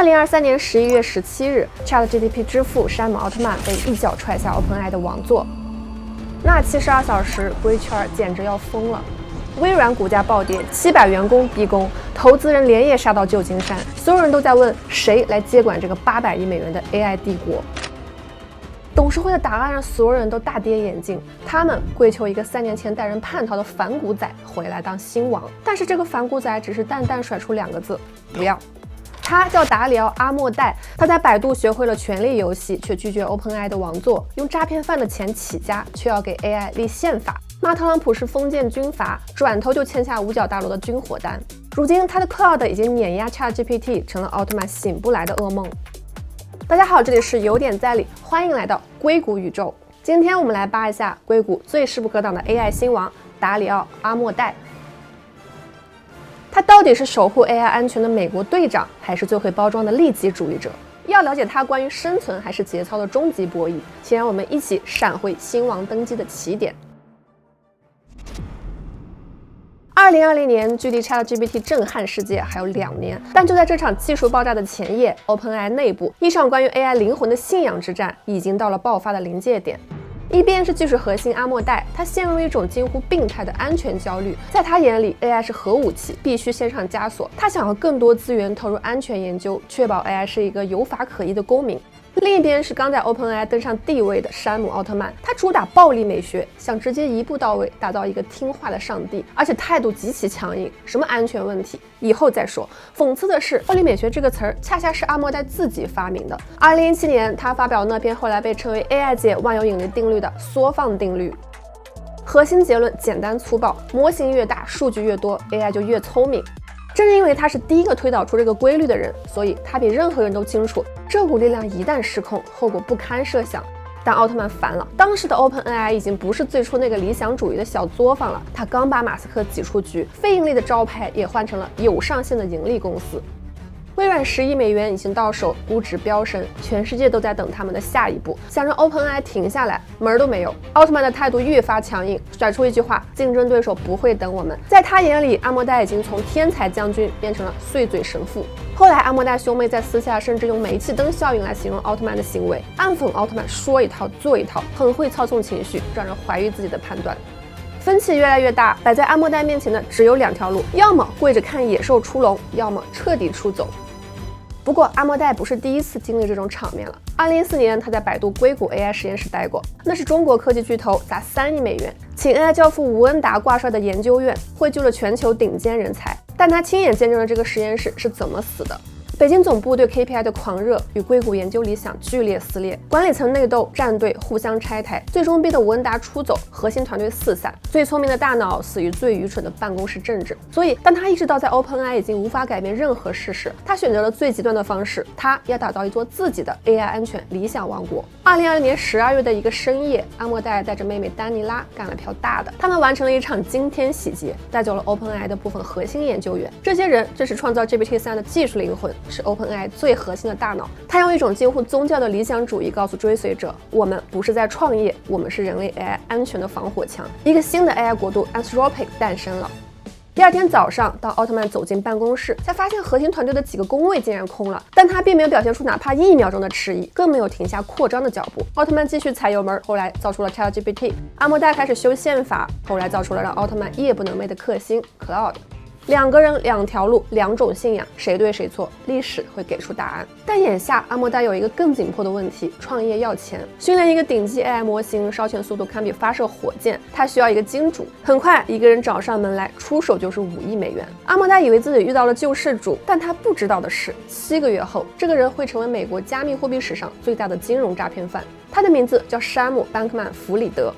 2023年11月17日 ，ChatGPT 之父山姆·奥特曼被一脚踹下 OpenAI 的王座。那72小时，硅圈简直要疯了。微软股价暴跌，700员工逼宫，投资人连夜杀到旧金山，所有人都在问谁来接管这个800亿美元的 AI 帝国。董事会的答案让所有人都大跌眼镜，他们跪求一个3年前带人叛逃的反骨仔回来当新王，但是这个反骨仔只是淡淡甩出2个字：不要。他叫达里奥·阿莫代，他在百度学会了权力游戏，却拒绝 OpenAI 的王座，用诈骗犯的钱起家，却要给 AI 立宪法。骂特朗普是封建军阀，转头就签下五角大楼的军火单。如今他的 Cloud 已经碾压 ChatGPT， 成了奥特曼醒不来的噩梦。大家好，这里是有点在理，欢迎来到硅谷宇宙。今天我们来扒一下硅谷最势不可挡的 AI 新王达里奥·阿莫代。他到底是守护 AI 安全的美国队长，还是最会包装的利己主义者？要了解他关于生存还是节操的终极博弈，请让我们一起闪回新王登基的起点。2020年距离 ChatGPT 震撼世界还有2年，但就在这场技术爆炸的前夜 ，OpenAI 内部一场关于 AI 灵魂的信仰之战已经到了爆发的临界点。一边是技术核心阿莫代，他陷入一种近乎病态的安全焦虑，在他眼里 AI 是核武器，必须先上枷锁。他想要更多资源投入安全研究，确保 AI 是一个有法可依的公民。另一边是刚在 OpenAI 登上帝位的山姆·奥特曼，他主打暴力美学，想直接一步到位打造一个听话的上帝，而且态度极其强硬，什么安全问题以后再说。讽刺的是，暴力美学这个词儿恰恰是阿莫代自己发明的。2017年，他发表那篇后来被称为 AI 界万有引力定律的缩放定律。核心结论简单粗暴，模型越大，数据越多 ，AI 就越聪明。正是因为他是第一个推导出这个规律的人，所以他比任何人都清楚，这股力量一旦失控，后果不堪设想。但奥特曼烦了，当时的 OpenAI 已经不是最初那个理想主义的小作坊了，他刚把马斯克挤出局，非盈利的招牌也换成了有上限的盈利公司。微软10亿美元已经到手，估值飙升，全世界都在等他们的下一步，想让 OpenAI 停下来，门儿都没有。奥特曼的态度越发强硬，甩出一句话：竞争对手不会等我们。在他眼里，阿莫代已经从天才将军变成了碎嘴神父。后来，阿莫代兄妹在私下甚至用煤气灯效应来形容奥特曼的行为，暗讽奥特曼说一套做一套，很会操纵情绪，让人怀疑自己的判断。分歧越来越大，摆在阿莫代面前的只有2条路：要么跪着看野兽出笼，要么彻底出走。不过，阿莫代不是第一次经历这种场面了。2014年，他在百度硅谷 AI 实验室待过，那是中国科技巨头砸3亿美元，请 AI 教父吴恩达挂帅的研究院，汇聚了全球顶尖人才。但他亲眼见证了这个实验室是怎么死的。北京总部对 KPI 的狂热与硅谷研究理想剧烈撕裂，管理层内斗，战队互相拆台，最终逼得吴恩达出走，核心团队四散，最聪明的大脑死于最愚蠢的办公室政治。所以，当他意识到在 OpenAI 已经无法改变任何事实，他选择了最极端的方式，他要打造一座自己的 AI 安全理想王国。2020年12月的一个深夜，阿莫代带着妹妹丹尼拉干了票大的，他们完成了一场惊天洗劫，带走了 OpenAI 的部分核心研究员。这些人正是创造 GPT-3 的技术灵魂，是 OpenAI 最核心的大脑。他用一种近乎宗教的理想主义告诉追随者，我们不是在创业，我们是人类 AI 安全的防火墙。一个新的 AI 国度 Anthropic 诞生了。第二天早上，当奥特曼走进办公室，才发现核心团队的几个工位竟然空了，但他并没有表现出哪怕1秒钟的迟疑，更没有停下扩张的脚步。奥特曼继续踩油门，后来造出了 ChatGPT。阿莫代开始修宪法，后来造出了让奥特曼夜不能寐的克星 Cloud。2个人2条路2种信仰，谁对谁错，历史会给出答案。但眼下阿莫代有一个更紧迫的问题，创业要钱。训练一个顶级 AI 模型，烧钱速度堪比发射火箭，他需要一个金主。很快，一个人找上门来，出手就是5亿美元。阿莫代以为自己遇到了救世主，但他不知道的是，7个月后，这个人会成为美国加密货币史上最大的金融诈骗犯。他的名字叫山姆·班克曼·弗里德。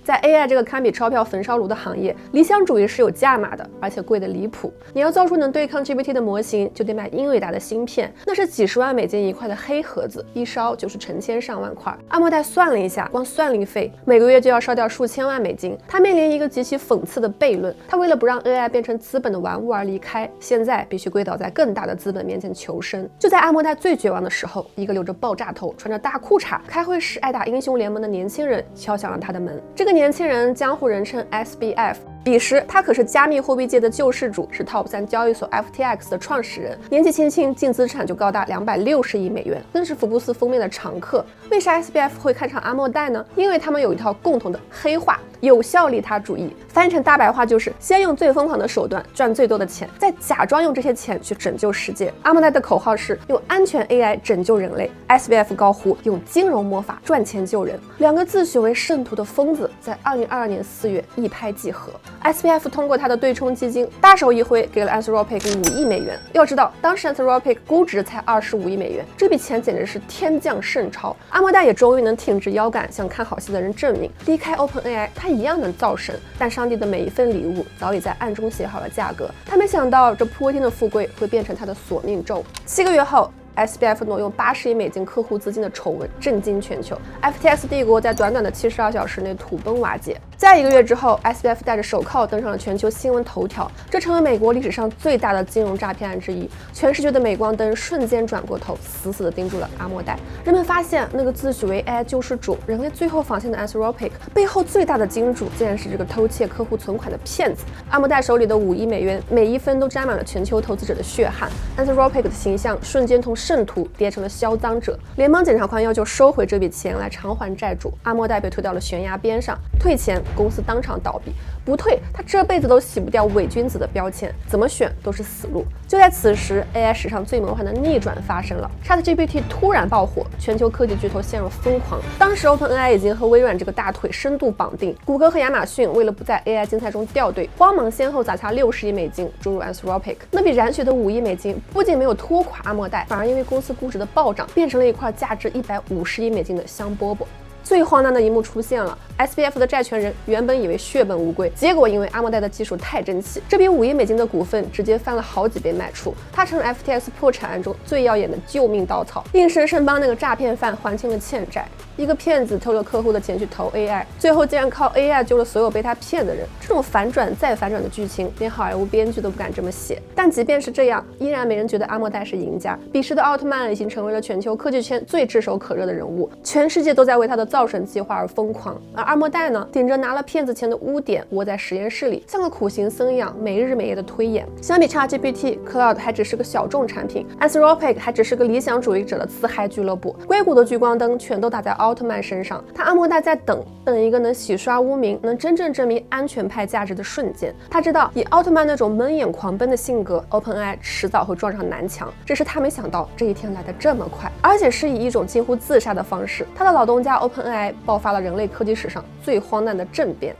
在 AI 这个堪比钞票焚烧炉的行业，理想主义是有价码的，而且贵得离谱。你要造出能对抗 GPT 的模型，就得买英伟达的芯片，那是几十万美金一块的黑盒子，一烧就是成千上万块。阿莫代算了一下，光算力费每个月就要烧掉数千万美金。他面临一个极其讽刺的悖论：他为了不让 AI 变成资本的玩物而离开，现在必须跪倒在更大的资本面前求生。就在阿莫代最绝望的时候，一个留着爆炸头、穿着大裤衩、开会时爱打英雄联盟的年轻人敲响了他的门。这个年轻人江湖人称 SBF，彼时他可是加密货币界的救世主，是 Top 3交易所 FTX 的创始人，年纪轻轻净资产就高达260亿美元，更是福布斯封面的常客。为啥 SBF 会看上阿莫代呢？因为他们有一套共同的黑话，有效利他主义，翻译成大白话就是先用最疯狂的手段赚最多的钱，再假装用这些钱去拯救世界。阿莫代的口号是用安全 AI 拯救人类， SBF 高呼用金融魔法赚钱救人。两个自诩为圣徒的疯子在2022年4月一拍即合。 SBF 通过他的对冲基金大手一挥，给了 Anthropic 5亿美元。要知道当时 Anthropic 估值才25亿美元，这笔钱简直是天降圣钞。阿莫代也终于能挺直腰杆，向看好戏的人证明，离开 OpenAI 他一样能造神。但上帝的每一份礼物早已在暗中写好了价格，他没想到这泼天的富贵会变成他的索命咒。7个月后，SBF 挪用80亿美金客户资金的丑闻震惊全球 ，FTX 帝国在短短的72小时内土崩瓦解。在1个月之后 ，SBF 戴着手铐登上了全球新闻头条，这成为美国历史上最大的金融诈骗案之一。全世界的镁光灯瞬间转过头，死死地盯住了阿莫代。人们发现，那个自诩为 AI 救世主、人类最后防线的 Anthropic 背后最大的金主，竟然是这个偷窃客户存款的骗子。阿莫代手里的5亿美元，每一分都沾满了全球投资者的血汗。Anthropic 的形象瞬间从圣徒跌成了销赃者。联邦检察官要求收回这笔钱来偿还债主，阿莫代被推到了悬崖边上，退钱公司当场倒闭，不退他这辈子都洗不掉伪君子的标签，怎么选都是死路。就在此时 ，AI 史上最魔幻的逆转发生了 ，ChatGPT 突然爆火，全球科技巨头陷入疯狂。当时 OpenAI 已经和微软这个大腿深度绑定，谷歌和亚马逊为了不在 AI 竞赛中掉队，慌忙先后砸下60亿美金注入 Anthropic。那笔燃血的5亿美金不仅没有拖垮阿莫代，反而因为公司估值的暴涨，变成了一块价值150亿美金的香饽饽。最荒诞的一幕出现了 ，SBF 的债权人原本以为血本无归，结果因为阿莫代的技术太争气，这笔5亿美金的股份直接翻了好几倍卖出，他成了 FTX 破产案中最耀眼的救命稻草，硬生生帮那个诈骗犯还清了欠债。一个骗子偷了客户的钱去投 AI， 最后竟然靠 AI 救了所有被他骗的人。这种反转再反转的剧情，连好莱坞编剧都不敢这么写。但即便是这样，依然没人觉得阿莫代是赢家。彼时的奥特曼已经成为了全球科技圈最炙手可热的人物，全世界都在为他的造神计划而疯狂。而阿莫代呢，顶着拿了骗子钱的污点，窝在实验室里，像个苦行僧一样，没日没夜的推演。相比 ChatGPT、Cloud 还只是个小众产品， Anthropic 还只是个理想主义者的自嗨俱乐部。硅谷的聚光灯全都打在奥特曼身上，他阿莫代在等一个能洗刷污名、能真正证明安全派价值的瞬间。他知道以奥特曼那种闷眼狂奔的性格 ，OpenAI 迟早会撞上南墙。只是他没想到这一天来得这么快，而且是以一种近乎自杀的方式。他的老东家 OpenAI 爆发了人类科技史上最荒诞的政变。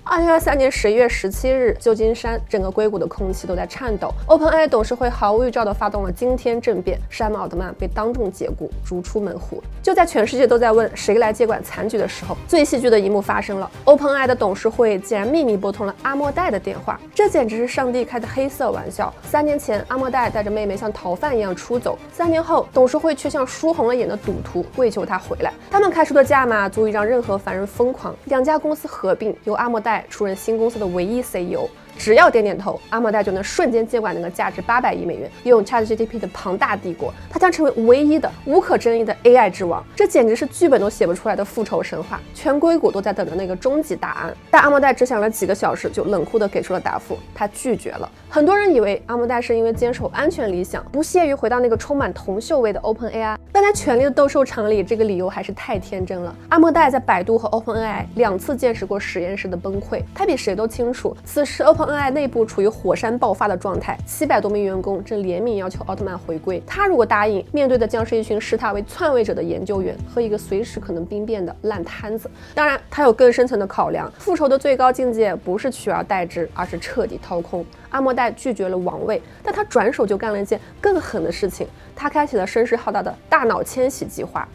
2023年11月17日，旧金山整个硅谷的空气都在颤抖。OpenAI 董事会毫无预兆地发动了惊天政变，山姆·奥特曼被当众解雇，逐出门户。就在全世界都在问谁来接管残局的时候，最戏剧的一幕发生了。OpenAI 的董事会竟然秘密拨通了阿莫代的电话，这简直是上帝开的黑色玩笑。3年前，阿莫代带着妹妹像逃犯一样出走，3年后，董事会却像输红了眼的赌徒跪求他回来。他们开出的价码足以让任何凡人疯狂。2家公司合并，由阿莫代出任新公司的唯一 CEO， 只要点点头，阿莫代就能瞬间接管那个价值800亿美元、拥有 ChatGPT 的庞大帝国。他将成为唯一的、无可争议的 AI 之王。这简直是剧本都写不出来的复仇神话。全硅谷都在等着那个终极答案。但阿莫代只想了几个小时，就冷酷地给出了答复，他拒绝了。很多人以为阿莫代是因为坚守安全理想，不屑于回到那个充满铜臭味的 OpenAI， 但在权力的斗兽场里，这个理由还是太天真了。阿莫代在百度和 OpenAI 2次见识过实验室的崩溃，他比谁都清楚，此时 OpenAI 内部处于火山爆发的状态，700多名员工正联名要求奥特曼回归。他如果答应，面对的将是一群视他为篡位者的研究员和一个随时可能兵变的烂摊子。当然，他有更深层的考量，复仇的最高境界不是取而代之，而是彻底掏空。阿莫代拒绝了王位，但他转手就干了一件更狠的事情，他开启了声势浩大的大脑迁徙计划。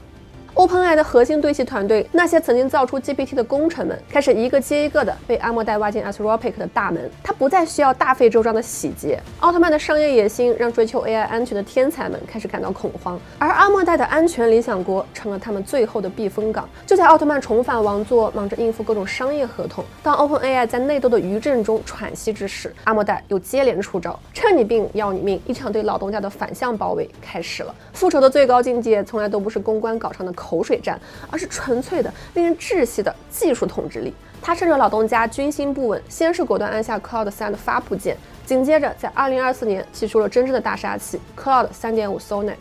OpenAI 的核心对齐团队，那些曾经造出 GPT 的功臣们，开始一个接一个的被阿莫代挖进 Anthropic 的大门。他不再需要大费周章的洗劫。奥特曼的商业野心让追求 AI 安全的天才们开始感到恐慌，而阿莫代的安全理想国成了他们最后的避风港。就在奥特曼重返王座，忙着应付各种商业合同，当 OpenAI 在内斗的余震中喘息之时，阿莫代又接连出招，趁你病要你命，一场对老东家的反向包围开始了。复仇的最高境界从来都不是公关稿上的口口水战，而是纯粹的令人窒息的技术统治力。他趁着老东家军心不稳，先是果断按下 Cloud 3的发布键，紧接着在2024年祭出了真正的大杀器 Cloud 3.5 Sonnet。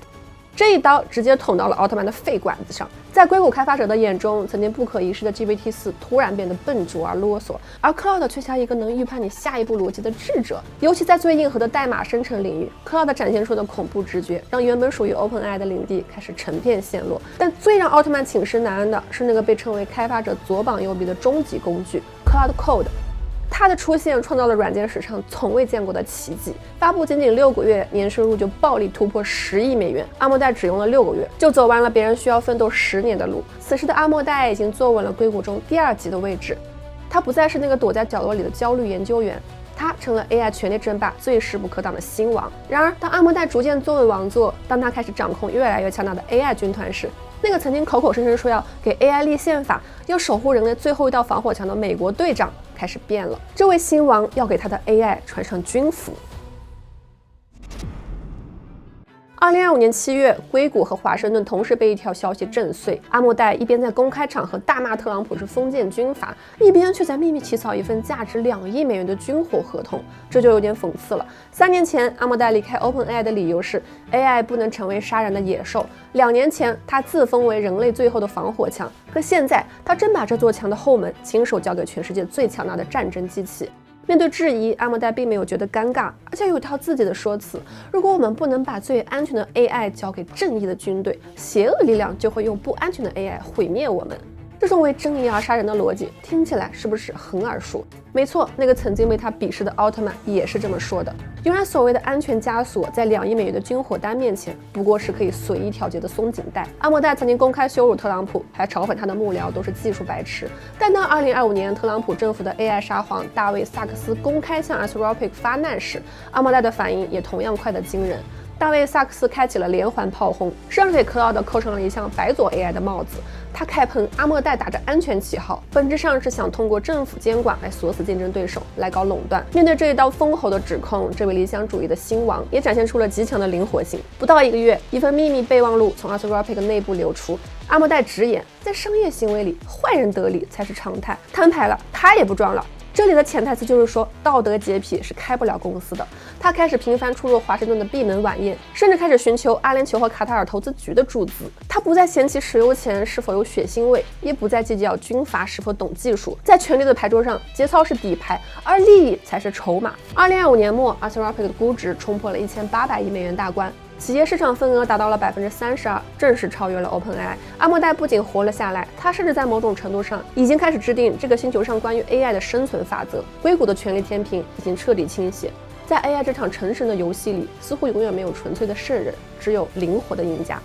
这一刀直接捅到了奥特曼的肺管子上。在硅谷开发者的眼中，曾经不可一世的 GPT-4突然变得笨拙而啰嗦，而 Cloud 却像一个能预判你下一步逻辑的智者。尤其在最硬核的代码生成领域， Cloud 展现出的恐怖直觉，让原本属于 OpenAI 的领地开始成片陷落。但最让奥特曼寝食难安的是那个被称为开发者左膀右臂的终极工具 Cloud Code。它的出现创造了软件史上从未见过的奇迹。发布仅仅6个月，年收入就暴力突破10亿美元。阿莫代只用了6个月，就走完了别人需要奋斗10年的路。此时的阿莫代已经坐稳了硅谷中第2级的位置。他不再是那个躲在角落里的焦虑研究员，他成了 AI 权力争霸最势不可挡的新王。然而，当阿莫代逐渐坐稳王座，当他开始掌控越来越强大的 AI 军团时，那个曾经口口声声说要给 AI 立宪法，要守护人类最后一道防火墙的美国队长开始变了。这位新王要给他的 AI 穿上军服。2025年7月，硅谷和华盛顿同时被一条消息震碎：阿莫代一边在公开场合大骂特朗普是封建军阀，一边却在秘密起草一份价值2亿美元的军火合同。这就有点讽刺了。3年前，阿莫代离开 OpenAI 的理由是 AI 不能成为杀人的野兽。2年前，他自封为人类最后的防火墙。可现在，他真把这座墙的后门亲手交给全世界最强大的战争机器。面对质疑，阿莫代并没有觉得尴尬，而且有一套自己的说辞：如果我们不能把最安全的 AI 交给正义的军队，邪恶力量就会用不安全的 AI 毁灭我们。这种为正义而杀人的逻辑，听起来是不是很耳熟？没错，那个曾经被他鄙视的奥特曼也是这么说的。原来所谓的安全枷锁，在2亿美元的军火单面前，不过是可以随意调节的松紧带。阿莫代曾经公开羞辱特朗普，还嘲讽他的幕僚都是技术白痴。但当2025年特朗普政府的 AI 沙皇大卫·萨克斯公开向 Anthropic 发难时，阿莫代的反应也同样快得惊人。大卫·萨克斯开启了连环炮轰，甚至给 Cloud 扣上了一项白左 AI 的帽子。他开喷阿莫代打着安全旗号，本质上是想通过政府监管来锁死竞争对手，来搞垄断。面对这一道封喉的指控，这位理想主义的新王也展现出了极强的灵活性。不到1个月，一份秘密备忘录从 Anthropic 内部流出。阿莫代直言，在商业行为里，坏人得利才是常态。摊牌了，他也不装了。这里的潜台词就是说，道德洁癖是开不了公司的。他开始频繁出入华盛顿的闭门晚宴，甚至开始寻求阿联酋和卡塔尔投资局的注资。他不再嫌弃石油钱是否有血腥味，也不再计较军阀是否懂技术。在权力的牌桌上，节操是底牌，而利益才是筹码。2025年末 ，Anthropic 的估值冲破了1800亿美元大关。企业市场份额达到了32%，正式超越了 OpenAI。阿莫代不仅活了下来，他甚至在某种程度上已经开始制定这个星球上关于 AI 的生存法则。硅谷的权力天平已经彻底倾斜，在 AI 这场成神的游戏里，似乎永远没有纯粹的圣人，只有灵活的赢家。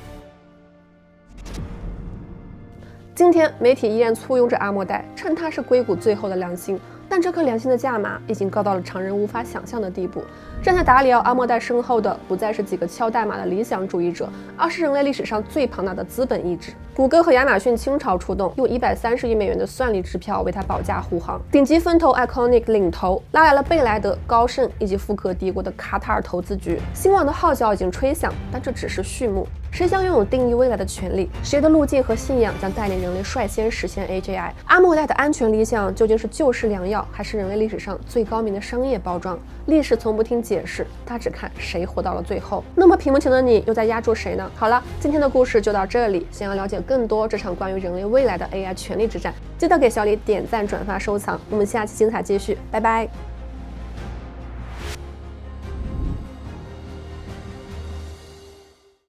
今天，媒体依然簇拥着阿莫代，称他是硅谷最后的良心。但这颗良心的价码已经高到了常人无法想象的地步。站在达里奥·阿莫代身后的不再是几个敲代码的理想主义者，而是人类历史上最庞大的资本意志。谷歌和亚马逊倾巢出动，用130亿美元的算力支票为他保驾护航。顶级风投 Iconic 领头，拉来了贝莱德、高盛以及富可敌国的卡塔尔投资局。兴旺的号角已经吹响，但这只是序幕。谁将拥有定义未来的权利？谁的路径和信仰将带领人类率先实现 AGI？ 阿莫代的安全理想究竟是救世良药，还是人类历史上最高明的商业包装？历史从不听解释，它只看谁活到了最后。那么屏幕前的你又在压住谁呢？好了，今天的故事就到这里。想要了解更多这场关于人类未来的 AI 权力之战，记得给小李点赞、转发、收藏。我们下期精彩继续，拜拜。